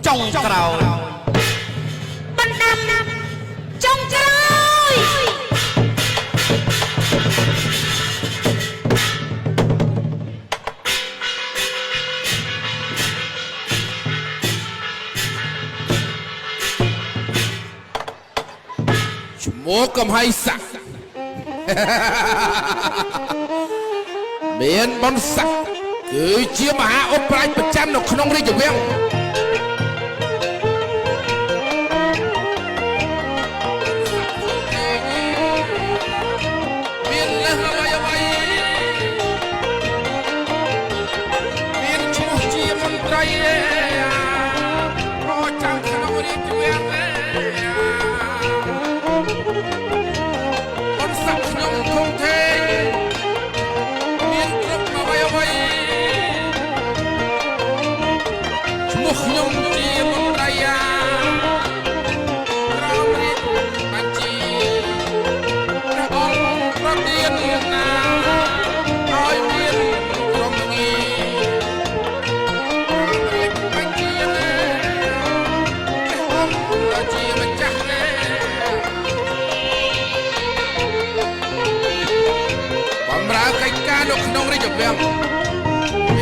trong trào ban đam trong trời múa cầm hay sặc miền bón sặc cứ chia mà hạ ốp lại bật chăn nó không đi chụp em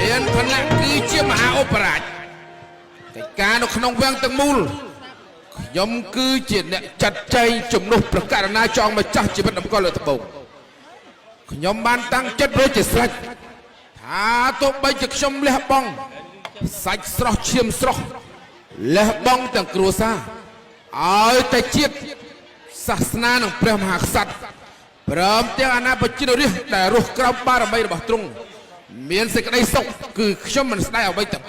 miền phận nặng cứ chia mà hạ ốp lại cái cá nó không vang từng mùl nhóm cứ chuyện nè chặt chay chủng nục là cả na cho mà chắc chỉ bắt nắm con lợn thập bầu nhóm ban tăng chất với chỉ sạch thả tốt bay trực trong lẹ bong sạch sọ chiêm sọ lẹ bong từng cua sa ai tay chiết sát na nông prem hạc sạch prem tiếng anh bật chín rồi để ruột cao ba là bay được bảo trung miền sẽ cái đây sốc cứ trong mình sẽ ở bay tập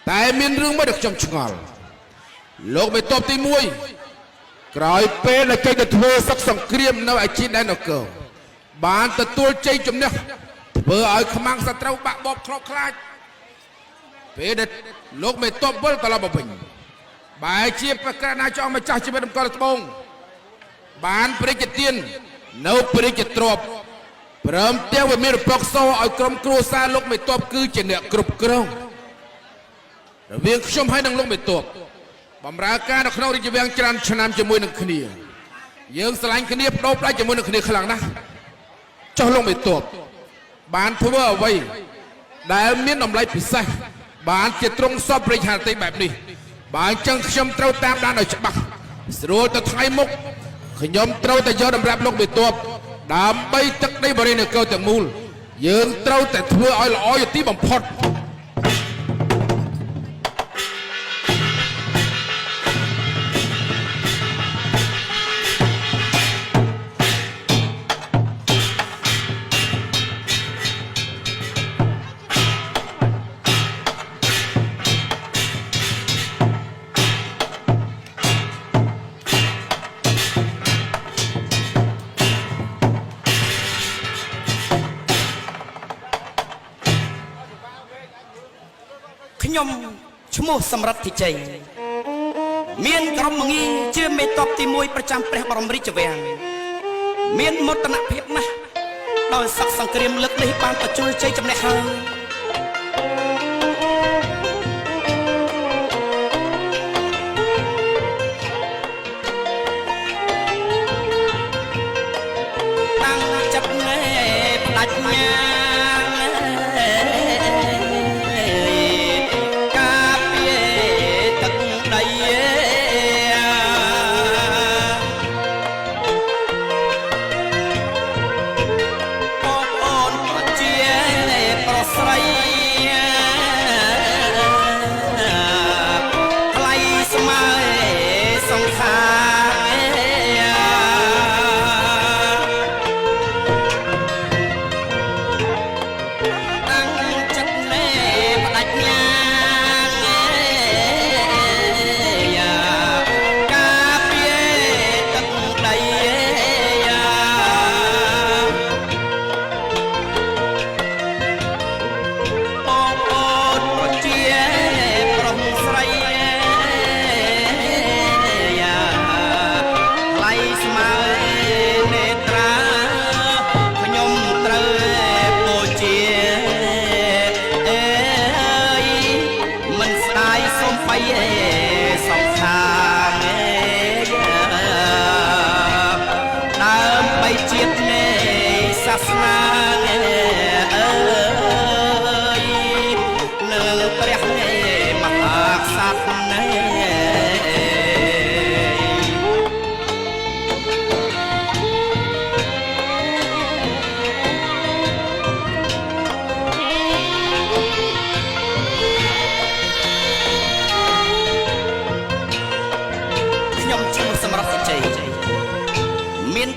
tại miền rương mới được trong ngòi lúc mới top tí muôi cõi pe là cây được thưa sắc sòng kriêm nó ai chín đây nó cờ bán từ tua chơi chấm nè vừa ở khăm mang sa trâu bạc bóp khóc khai pe được lúc mới top với tao là bảo bình bài chia phải cái nào cho mà cha chỉ biết đâm con là bông bán phải cái tiền nấu phải cái trộp Bram tiêu về miền Bắc sau ở trong cua sa lúc mới top cứ chỉ nẹt cục cong việc xóm hai năng lúc mới top bẩm ra ca nó không đi chỉ việc tràn tràn chỉ môi năng khnia dương sanh khnia đốt lại chỉ môi năng khnia khlang na cho lúc mới top bán thua ở vây đại miền nằm lại bị sai bán chỉ trong shop bridge hà tây bẹp đi bán chân xóm trâu tam đang ở chợ bắc rồi ta thay mốc nhóm trâu ta do đâm rạp lúc mới top đám bay chắc đây vào đây là câu từ mùl dương trâu tại thưa oi là oi tí bằng phật ខ្ញុំឈ្មោះសម្រិទ្ធធីជ័យមានក្រុមមងីជាមេតបទី1ប្រចាំព្រះបរមរាជវាំងមានមោទនភាពណាស់ដោយសក្តិសង្គ្រាមលើកនេះបានបញ្ជូលជ័យចំណេះហើយតាំងចិត្តណែផ្ដាច់ញា ស្រ័យ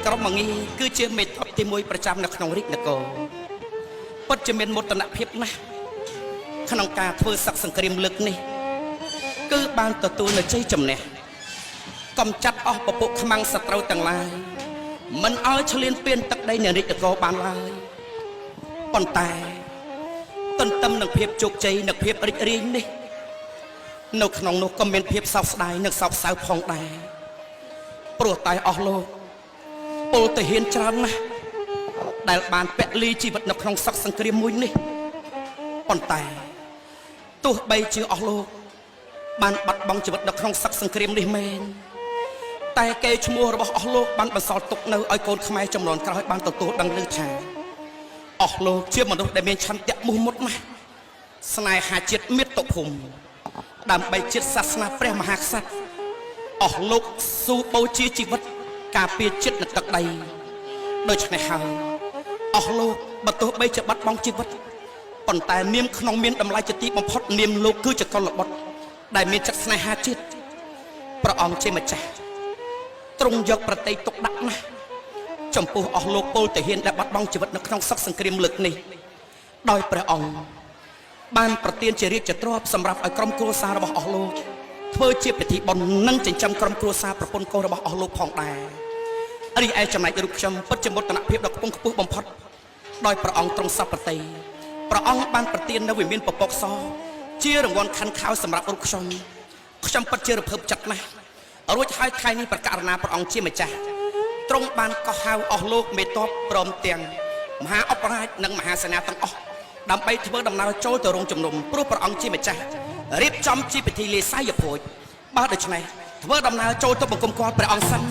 ក្រុមមងីគឺជាមេតបទី1ប្រចាំនៅក្នុងរាជនគរពិតជាមានមោទនភាពណាស់ក្នុងការធ្វើសឹកសង្គ្រាមលើកនេះគឺបានទទួលនូវជ័យជំនះកំចាត់អស់ពពួកខ្មាំងសត្រូវទាំងឡាយមិនឲ្យឈ្លានពានទឹកដីនៃរាជនគរបានឡើយប៉ុន្តែទន្ទឹមនឹងភាពជោគជ័យនិងភាពរីករាយនេះនៅក្នុងនោះក៏មានភាពសោកស្ដាយនិងសោកសៅផងដែរព្រោះតែអស់លោកពលទាហានច្រើនណាស់ដែលបានពលីជីវិតនៅក្នុងសឹកសង្គ្រាមមួយនេះប៉ុន្តែទោះបីជាអស់លោកបានបាត់បង់ជីវិតនៅក្នុងសឹកសង្គ្រាមនេះមែនតែកេរ្តិ៍ឈ្មោះរបស់អស់លោកបានបន្សល់ទុកនៅឲ្យកូនខ្មែរចំនួនក្រោយបានទទួលដឹងឮថាអស់លោកជាមនុស្សដែលមានឆន្ទៈមោះមុតណាស់ស្នេហាជាតិមាតុភូមិដើម្បីជាតិសាសនាព្រះមហាក្សត្រអស់លោកស៊ូបូជាជីវិតការពារជាតិនិងទឹកដីដូច្នេះហើយអស់លោកបើទោះបីជាបាត់បង់ជីវិតប៉ុន្តែនាមក្នុងមានតម្លៃជាទីបំផុតនាមលោកគឺជាកុលបុត្រដែលមានចិត្តស្នេហាជាតិព្រះអង្គជាម្ចាស់ទ្រង់យកប្រតិទុកដាក់ណាស់ចំពោះអស់លោកពលទាហានដែលបាត់បង់ជីវិតនៅក្នុងសឹកសង្គ្រាមលើកនេះដោយព្រះអង្គបានប្រទានជារាជទ្រព្យសម្រាប់ឲ្យក្រុមគ្រួសាររបស់អស់លោកធ្វើជាពិធីបុណ្យនិងចិញ្ចឹមក្រុមគ្រួសារប្រពន្ធកូនរបស់អស់លោកផងដែររីឯចំណែករូបខ្ញុំពិតជាមោទនភាពដ៏ខ្ពង់ខ្ពស់បំផុតដោយព្រះអង្គទ្រង់សពប្រតិព្រះអង្គបានប្រទាននៅវិមានពពកសជារង្វាន់ខាន់ខោសម្រាប់រូបខ្ញុំពិតជារភើបចិត្តណាស់រួចហើយថ្ងៃនេះប្រកាសណាព្រះអង្គជាម្ចាស់ទ្រង់បានកោះហៅអស់លោកមេតបព្រមទាំងមហាអបរាជនិងមហាសេនាទាំងអស់ដើម្បីធ្វើដំណើរចូលទៅរោងជំនុំព្រោះព្រះអង្គជាម្ចាស់រៀបចំជាពិធីលេសាយភោជបើដូច្នេះធ្វើដំណើរចូលទៅបង្គំគាល់ព្រះអង្គសិន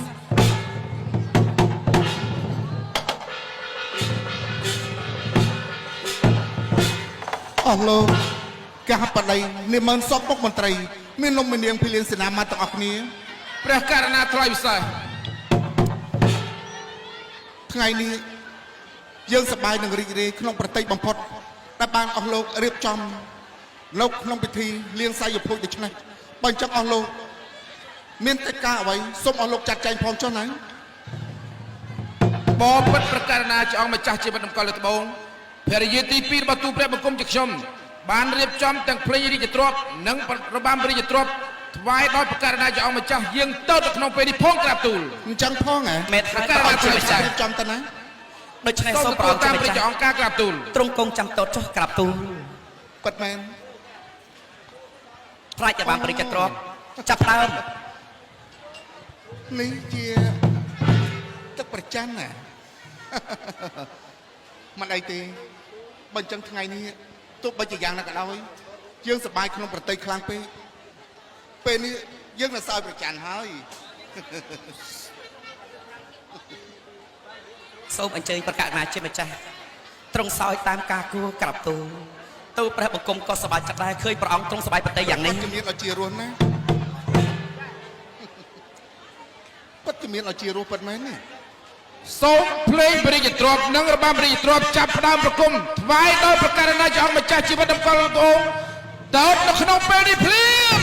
អស់លោកកាបដីនិមន្តសពមុខមន្ត្រីមាននំមាននាងភីលៀនសេនាម៉ាត់ទាំងអស់គ្នាព្រះករណាថ្លៃពិសេសថ្ងៃនេះយើងសប្បាយនឹងរីករាយក្នុងប្រតិបំផុតដែលបានអស់លោករៀបចំនៅក្នុងពិធីលៀងសាយភោជដូច្នេះបើអញ្ចឹងអស់លោកមានកិច្ចការអ្វីសូមអស់លោកចាត់ចែងផងចុះណាបបិទ្ធព្រះករណាជាអង្គម្ចាស់ជីវិតតម្កល់លើត្បូងភរិយាទី2របស់ទូព្រះបង្គំជាខ្ញុំបានរៀបចំទាំងភ្លេងរាជទ្រព្យនិងរបាំរាជទ្រព្យថ្វាយដល់ព្រះករណាជាអង្គម្ចាស់យាងទៅក្នុងពេលនេះផងក្រាបទូលអញ្ចឹងផងហ៎មេត្រាព្រះអង្គជាម្ចាស់រៀបចំទៅណាដូច្នេះសូមព្រះអង្គជាម្ចាស់អង្គការក្រាបទូលទ្រង់គង់ចាំតតចុះក្រាបទូលពិតមែនខ្លាចតែបានព្រះរាជទ្រព្យចាប់ដើមនេះជាទឹកប្រច័នណាមិនអីទេបើអញ្ចឹងថ្ងៃនេះទោះបីជាយ៉ាងណាក៏ដោយយើងសប្បាយក្នុងប្រតិខ្លាំងពេកពេលនេះយើងនៅសោយប្រច័នហើយសូមអញ្ជើញព្រះករណាជាម្ចាស់ទ្រង់សោយតាមការគួរក្រាបទូលទូលព្រះបង្គំក៏សប្បាយចិត្តដែរឃើញព្រះអង្គទ្រង់សប្បាយប្រតិយ៉ាងនេះជំនាញឲ្យជារស់ណាពិតជំនាញឲ្យជារស់ពិតមែននេះសូមភ្លេងព្រះរាជទ្រព្យនិងរបាំព្រះរាជទ្រព្យចាប់ផ្ដើមប្រគំថ្វាយដល់ព្រះករណាជាអង្គម្ចាស់ជីវិតតម្កល់ត្បូងទៅនៅក្នុងពេលនេះភ្លាម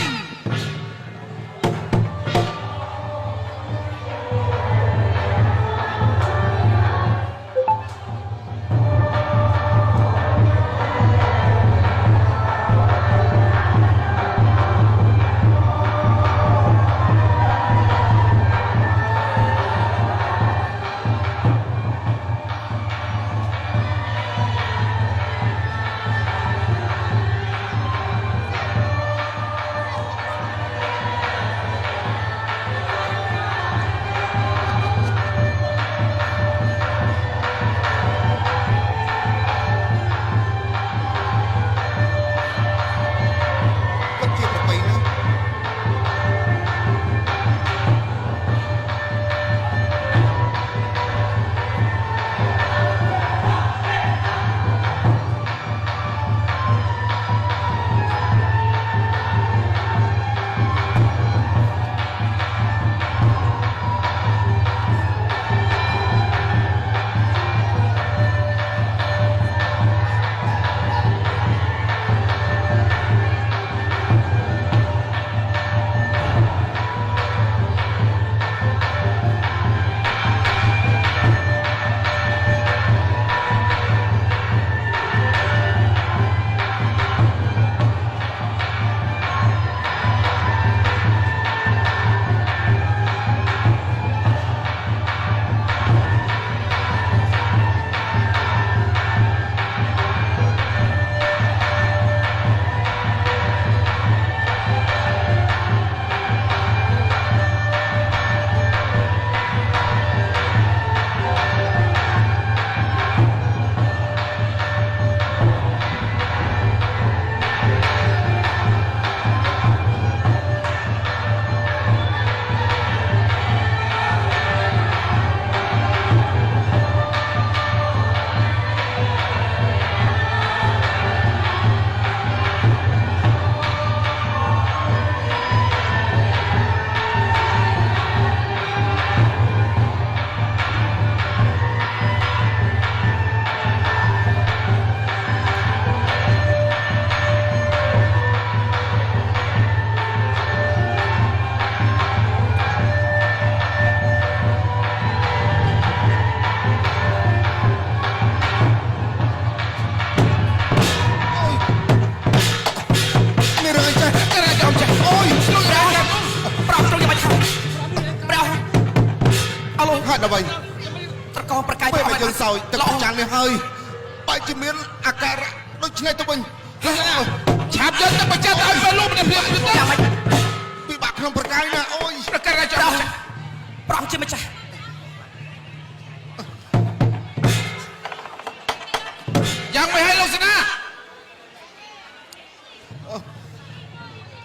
អ្វី ត្រកងប្រកាយ ពេលមកយើងសោយទឹកចាំងនេះហើយបើជាមានអាការៈដូចឆ្នៃទៅវិញ ឆាប់យកទឹកបច្ចាទៅឲ្យពេលលោកនេះព្រាបទៅ យ៉ាងម៉េច ពីបាក់ក្នុងប្រកាយណាអូយ ប្រកាសចង់ ប្រងជាម្ចាស់ យ៉ាងមិនឲ្យលោកសេនា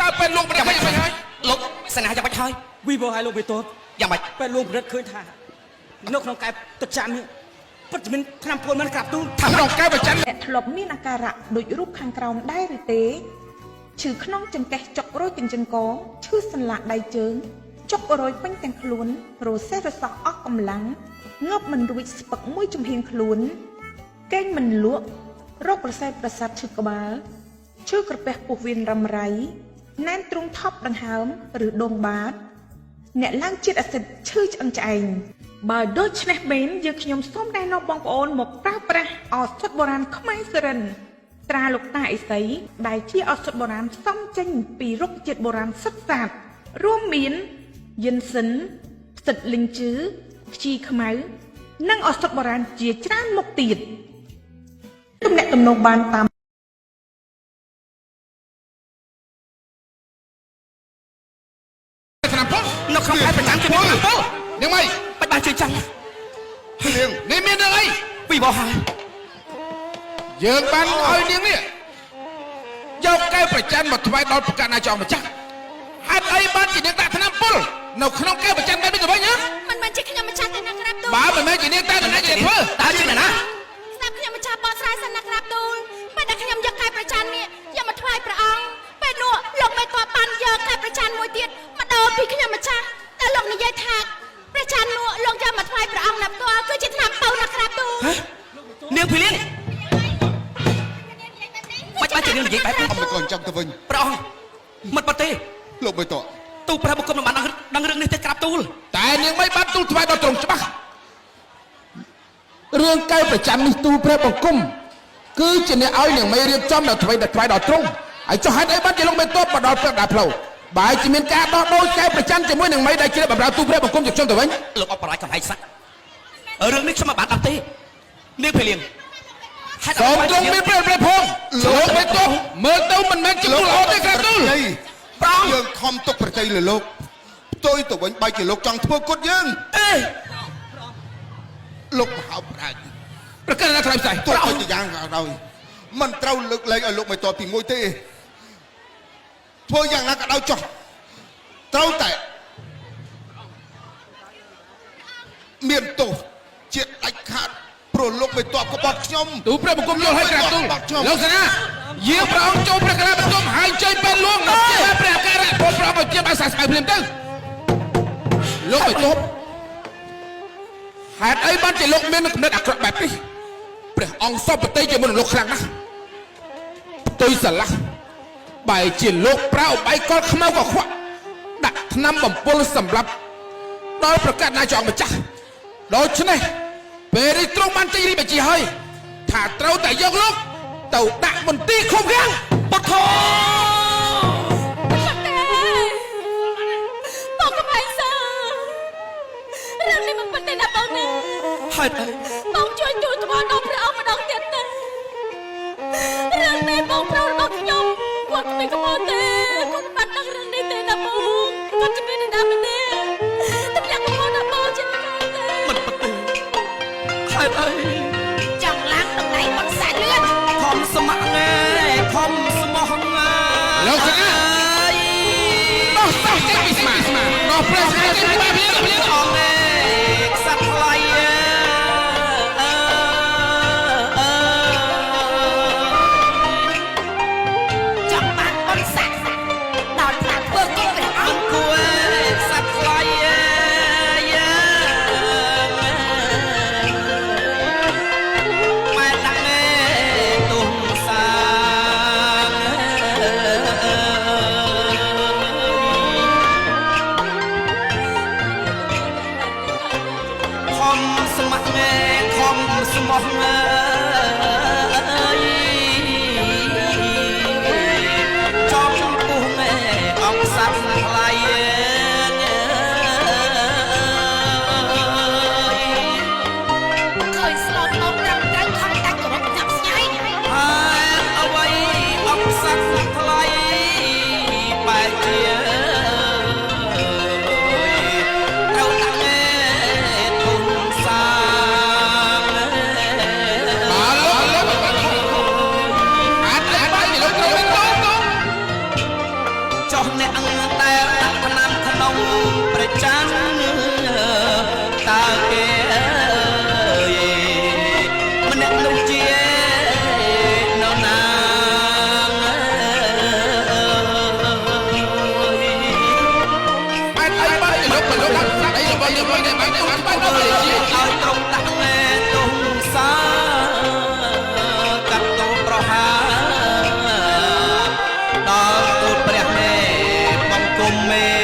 តើពេលលោកមិនឲ្យយ៉ាងម៉េចហើយ លោកសេនាយ៉ាងម៉េចហើយ វីបោឲ្យលោកវិទត យ៉ាងម៉េច ពេលលោកប្រឌិតឃើញថានៅក្នុងកែបទឹកចាននេះពិតជាមានថ្នាំពុលមិនក្រាបទូល ថាក្នុងកែបច្ចា អ្នកធ្លាប់មានអាការៈដូចរូបខាងក្រោមដែរឬទេឈឺក្នុងចង្កេះចុករយទាំងចង្កងឈឺសន្លាក់ដៃជើងចុករយពេញទាំងខ្លួនរសេះរសោះអស់កម្លាំងងប់មិនរួចស្ពឹកមួយចំហៀងខ្លួនកេងមិនលក់រោគប្រសើតប្រសាទឈឺក្បាលឈឺក្រពះពោះវៀនរំไรណែនទ្រូងថប់ដង្ហើមឬដងបាតអ្នកឡើងជាតិអាស៊ីតឈឺឆ្អឹងឆ្អែងបើដូច្នេះមែនយើងខ្ញុំសូមណែនាំបងប្អូនមកប្រើប្រាស់ឱសថបុរាណខ្មែរសុរិនទ្រត្រាលោកតាអេសីដែលជាឱសថបុរាណផ្សំចេញពីរុក្ខជាតិបុរាណសុទ្ធសាធរួមមានយិនសិនផ្សិតលីងជឺខ្ជីខ្មៅនិងឱសថបុរាណជាច្រើនមុខទៀតទំនាក់ទំនងបានតាម ថ្នាំពុល នៅក្នុងខែប្រចាំជាមានថ្នាំពុល យ៉ាងម៉េច បាច់បានជួយចាំ នាង នេះមានរឿងអី ពីបោះហើយ យើងបានឲ្យនាងនេះយកកែបច្ចាមកថ្វាយដល់ប្រកាសណាចောင်းម្ចាស់ហេតុអីបានជានាងដាក់ថ្នាំពុលនៅក្នុងកែបច្ចាបែបនេះទៅវិញហ៎ មិនមែនជាខ្ញុំម្ចាស់ទេណាក្រាបទូល បើមិនមែនជានាងតែអ្នកជាធ្វើ តើជាណា ស្ដាប់ខ្ញុំម្ចាស់បកស្រាយសិនណាក្រាបទូលពេលដែលខ្ញុំយកកែប្រច័ននេះយកមកថ្វាយព្រះអង្គពេលនោះលោកមេតបបានយកកែប្រច័នមួយទៀតមកដោពីខ្ញុំម្ចាស់តែលោកនិយាយថាប្រច័ននោះលោកយកមកថ្វាយព្រះអង្គណាផ្ទាល់គឺជាថ្នាំបៅណាក្រាបទូល នាងភីលៀងបាច់បានជានាងនិយាយបែបនេះ អំទៅកូនចាំទៅវិញ ព្រះអង្គមិនបាត់ទេ លោកបីត ទូព្រះបុគ្គលមិនបានដឹងរឿងនេះទេក្រាបទូល តែនាងមិនបានទូលថ្វាយដល់ត្រង់ច្បាស់រឿងកែបច្ចានេះទូលព្រះបង្គំគឺជាអ្នកឲ្យនាងមិនរៀបចំដល់ថ្វាយដល់ត្រង់ហើយចុះហេតុអីបានជាលោកមិនតបមកដល់ព្រឹកដល់ផ្លូវបើជាមានការដោះដូរកែបច្ចាជាមួយនឹងមិនដែលជ្រាបបម្រើទូលព្រះបង្គំយកខ្ញុំទៅវិញ លោកអបរាជកំហែងស័ក្តិរឿងនេះខ្ញុំមិនបានដឹងទេនាងភីលៀងហេតុ សូម អ្វី ទ្រង់មានព្រះព្រះផងលោកមិនតបមើលទៅមិនមែនជាពលល្អទេក្រាបទូល ប្រង យើងខំទុកប្រជ័យលើលោកផ្ទុយទៅវិញបែរជាលោកចង់ធ្វើគុតយើង អេ លោកមហោប្រាជ្ញ ប្រកាសណាថ្លៃផ្សាយ ទោះបីជាយ៉ាងក៏ដោយមិនត្រូវលើកលែងឲ្យលោកមិនតបទី1ទេធ្វើយ៉ាងណាក៏ដោយចុះត្រូវតែមានទោសជាដាច់ខាតព្រោះលោកមិនតបក្បត់ខ្ញុំ ទូលព្រះបង្គំយល់ឲ្យក្រាបទូលលោកសេនាយាងព្រះអង្គចូលព្រះក្រាបបង្គំហើយចេញពេលលួងដល់ព្រះអាការៈពលព្រះអង្គជាបានសាស្ត្រភ្លាមទៅលោកមិនទប់ហេតុអីបានជាលោកមានគំនិតអាក្រក់បែបនេះព្រះអង្គសពប្រតិជាមួយនឹងលោកខ្លាំងណាស់ផ្ទុយស្រឡះបែរជាលោកប្រើអបាយកលខ្មៅក៏ខ្វាក់ដាក់ថ្នាំបំពុលសម្រាប់ដល់ប្រកាសណាចង់ម្ចាស់ដូច្នេះពេលនេះទ្រង់បានចេញរីបជាហើយថាត្រូវតែយកលោកទៅដាក់មន្ទីរឃុំឃាំង ពុទ្ធោ បងកំហែងសើរឿងនេះមិនពិតទេណាបងណា ហេតុអី បងជួយទូលថ្វាយដល់ព្រះអង្គម្ដងទៀតទេរឿងនេះបងប្រុសរបស់ខ្ញុំគាត់មិនកំហុសទេគាត់មិនបានដឹងរឿងនេះទេណាបងគាត់ជាមាននរណាម្នាក់តែយ៉ាងកំហុសណាបងជាមិនទេ មិនពិតទេហេតុអី ចង់ឡើងតំណែងបងសាច់លឿន ខំស្ម័គ្រខំស្មោះ លោកសេនាដោះសោះចេញពីស្មាដោះព្រះសេនាចេញពីបាបៀន អងខ្សាត់ថ្លៃចង់បានបងសាច់ដល់ថ្នាក់ធ្វើកិច្ចព្រះអង្គ គួរខ្សាត់ថ្លៃម៉ែដាក់ទុំសា អ របស់យើងវិញបានបានទៅជា ឲ្យត្រង់ដាក់ណែទងសាកាត់តោប្រហាដល់ទូលព្រះមេបង្គំមេ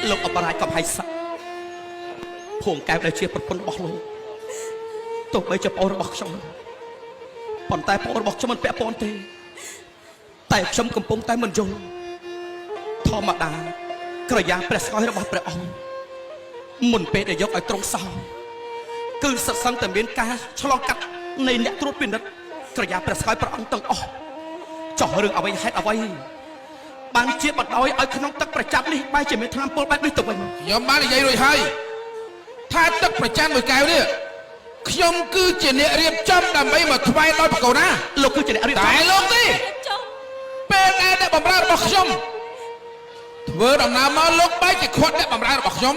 លោកអបរាជកំហៃស័កភួងកែវដែលជាប្រពន្ធរបស់លោកទោះបីជាប្អូនរបស់ខ្ញុំប៉ុន្តែប្អូនរបស់ខ្ញុំមិនពាក់ព័ន្ធទេតែខ្ញុំកំពុងតែមិនយល់ធម្មតាក្រយ៉ាព្រះស្កយរបស់ព្រះអង្គមុនពេលដែលយកឲ្យទ្រង់សោគឺសិតសឹងតែមានការឆ្លងកាត់នៃអ្នកត្រួតពិនិត្យក្រយ៉ាព្រះស្កយព្រះអង្គទាំងអស់ចោះរឿងអ្វីហេតុអ្វីបានជាបណ្ដោយឲ្យក្នុងទឹកប្រចាំនេះបែរជាមានថ្នាំពុលបែបនេះទៅវិញខ្ញុំបាននិយាយរួចហើយថាទឹកប្រចាំមួយកែវនេះខ្ញុំគឺជាអ្នករៀបចំដើម្បីមកថ្វាយដល់បកូនណាលោកគឺជាអ្នករៀបចំតែលោកទេពេលដែលអ្នកបម្រើរបស់ខ្ញុំធ្វើដំណើរមកលោកបែរជាខាត់អ្នកបម្រើរបស់ខ្ញុំ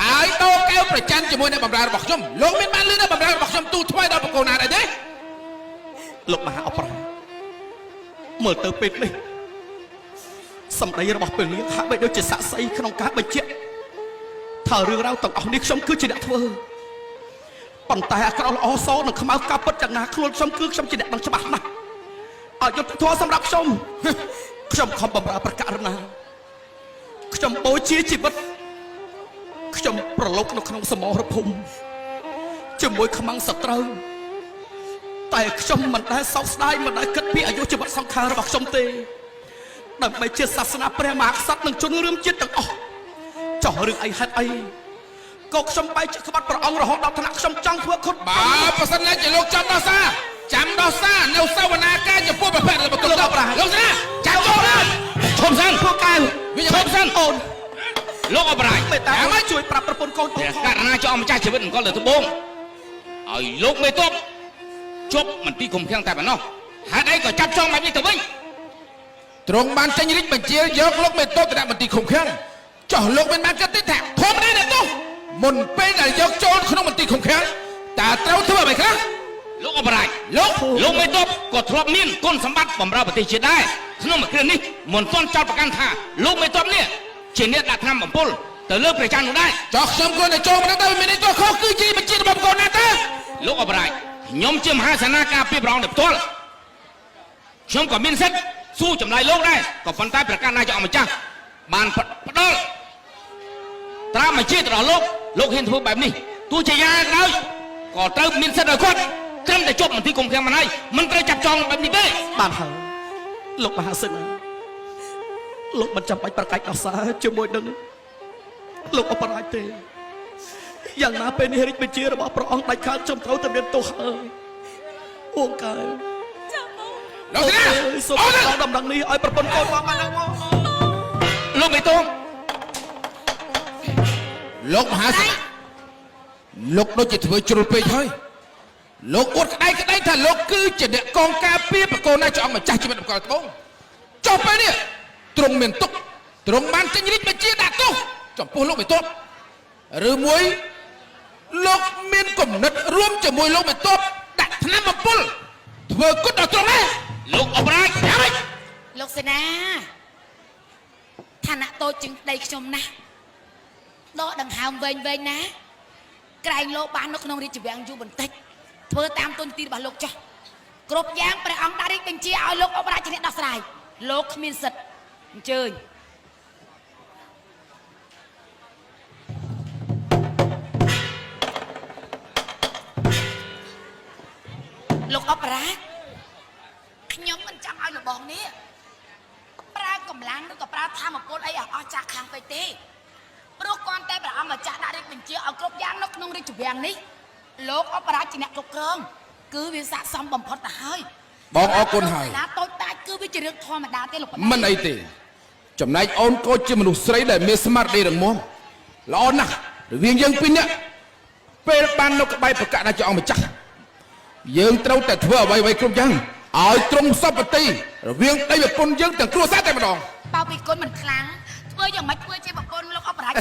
ហើយដោកែវប្រចាំជាមួយអ្នកបម្រើរបស់ខ្ញុំលោកមានបានលឺអ្នកបម្រើរបស់ខ្ញុំទូថ្វាយដល់បកូនណាដែរទេលោកមហាអបរាជមើលទៅពេលនេះសម្ដីរបស់ពេលនេះហាក់បីដូចជាស័ក្តិសិទ្ធិក្នុងការបញ្ជាក់ថារឿងរ៉ាវទាំងអស់នេះខ្ញុំគឺជាអ្នកធ្វើប៉ុន្តែអាក្រក់ល្អសនឹងខ្មៅកាពិតយ៉ាងណាខ្លួនខ្ញុំគឺខ្ញុំជាអ្នកដឹងច្បាស់ណាស់ឲ្យយុត្តិធម៌សម្រាប់ខ្ញុំខ្ញុំខំបម្រើប្រកាសណាខ្ញុំបូជាជីវិតខ្ញុំប្រឡូកនៅក្នុងសមរភូមិជាមួយខ្មាំងសត្រូវតែខ្ញុំមិនដែលសោកស្ដាយមិនដែលគិតពីអាយុជីវិតសង្ខាររបស់ខ្ញុំទេដើម្បីជាសាសនាព្រះមហាក្សត្រនិងជនរួមជាតិទាំងអស់ចោះរឿងអីហេតុអីក៏ខ្ញុំបែកជាក្បត់ព្រះអង្គរហូតដល់ថ្នាក់ខ្ញុំចង់ធ្វើខុសបើប្រសិនជាលោកចាំដោះសារនៅសវនាការចំពោះប្រភេទរបស់លោកអបរាជលោកណាចាំចូលណាឈប់សិនពួកកៅវាឈប់សិនអូនលោកអបរាជមេតាមកជួយប្រាប់ប្រពន្ធកូនព្រះករណាចោលម្ចាស់ជីវិតអង្គលើត្បូងឲ្យលោកមេតបជប់មន្ទីរឃុំឃាំងតែប៉ុណ្ណោះហេតុអីក៏ចាប់ចងបែបនេះទៅវិញទ្រង់បានចេញរាជបញ្ជាយកលោកមេតបទៅដាក់មន្ទីរឃុំឃាំងចោះលោកមិនបានគិតទេថាធម្មតាទេទោះមុនពេលដែលយកចូលក្នុងមន្ទីរឃុំឃាំងតើត្រូវធ្វើអ្វីខ្លះលោកអបរាជលោកមេតបក៏ធ្លាប់មានគុណសម្បត្តិបម្រើប្រទេសជាតិដែរក្នុងមួយគ្រានេះមិនទាន់ចោទប្រកាន់ថាលោកមេតបនេះជាអ្នកដាក់ថ្នាំបំពុលទៅលើព្រះច័ន្ទនោះដែរចោះខ្ញុំគ្រាន់តែចូលមកទៅមានន័យថាខុសគឺជាបញ្ជារបស់កូនណាតើលោកអបរាជខ្ញុំជាមហាសេនាការពីប្រងទៅផ្ទាល់ខ្ញុំក៏មានសិទ្ធិសួរចម្លើយលោកដែរក៏ប៉ុន្តែប្រកាសណាចោលម្ចាស់ បានផ្ដល់ត្រាំមកជាតិរបស់លោកហ៊ានធ្វើបែបនេះទោះជាយ៉ាងណាក៏ត្រូវមានសិទ្ធិឲ្យគាត់ត្រឹមតែជាប់មន្ទីរគុំឃាំងមិនហើយមិនត្រូវចាប់ចងបែបនេះទេបានហើយលោកមហាសិទ្ធិលោកមិនចាំបាច់ប្រកាច់ដោះសារជាមួយនឹងលោកអបរាជទេយ៉ាងណាពេលនេះរាជបញ្ជារបស់ព្រះអង្គដាច់ខាតចំត្រូវតែមានទោសហើយអួងកើលោកស្រីសូមដល់ដំណឹងនេះឲ្យប្រពន្ធកូនបងបានមកលោកមេតុងលោកមហាសិទ្ធិលោកដូចជាធ្វើជ្រុលពេកហើយលោកអួតក្តីថាលោកគឺជាអ្នកកងការពារបកូនណាចង់ម្ចាស់ជីវិតតម្កល់ត្បូងចុះពេលនេះទ្រង់មានទុកទ្រង់បានចេញរាជបញ្ជាដាក់ទោសចំពោះលោកមេតុបឬមួយលោកមានគំនិតរួមជាមួយលោកមេតុបដាក់ថ្នាំបំពុលធ្វើគុតដល់ទ្រង់ណាលោកអបរាជយ៉ាងម៉េចលោកសេនាឋានៈតូចជាងប្តីខ្ញុំណាស់ដកដង្ហើមវែងណាក្រែងលោកបាននៅក្នុងរាជវាំងយូរបន្តិចធ្វើតាមទុនទីរបស់លោកចុះគ្រប់យ៉ាងព្រះអង្គដាក់រាជបញ្ជាឲ្យលោកអបរាជជាអ្នកដោះស្រាយលោកគ្មានសិទ្ធិអញ្ជើញលោកអបរាជខ្ញុំមិនចង់ឲ្យលបងនេះប្រើកម្លាំងឬក៏ប្រើធម៌ពលអីឲ្យអស់ចាស់ខាងពេកទេព្រោះគាត់តែព្រះអង្គម្ចាស់ដាក់រាជបញ្ជាឲ្យគ្រប់យ៉ាងនៅក្នុងរាជវាំងនេះលោកអបរាជជាអ្នកគ្រប់គ្រងគឺវាស័ក្តិសមបំផុតទៅហើយបងអរគុណហើយណាតូចតាចគឺវាជារឿងធម្មតាទេលោកមិនអីទេចំណែកអូនក៏ជាមនុស្សស្រីដែលមានស្មារតីរឹងមាំល្អណាស់រវាងយើងពីរនាក់ពេលបាននៅក្បែរប្រកាសដល់អង្គម្ចាស់យើងត្រូវតែធ្វើអ្វីៗគ្រប់យ៉ាងឲ្យត្រង់សពតិរវាងដីប្រពន្ធយើងទាំងគ្រួសារតែម្ដងបើពីគុណមិនខ្លាំងធ្វើយ៉ាងម៉េចធ្វើជាប្រពន្ធលោកអបរាជ